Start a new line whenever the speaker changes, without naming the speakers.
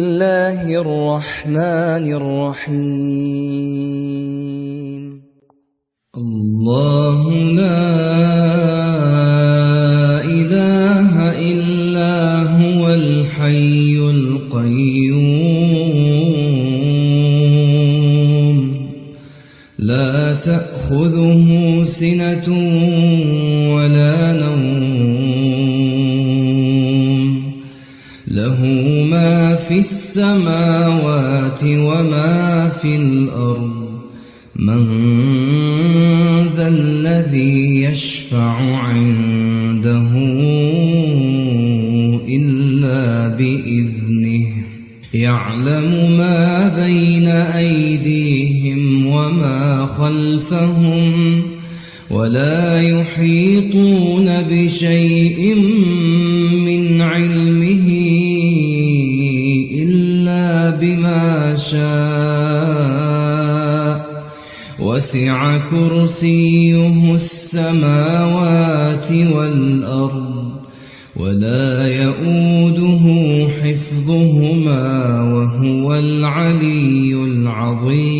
الله الرحمن الرحيم الله لا إله إلا هو الحي القيوم لا تأخذه سنة ولا نوم له ما في السماوات وما في الأرض من ذا الذي يشفع عنده إلا بإذنه يعلم ما بين أيديهم وما خلفهم ولا يحيطون بشيء من علمه إلا بما شاء وسع كرسيه السماوات والأرض ولا يؤوده حفظهما وهو العلي العظيم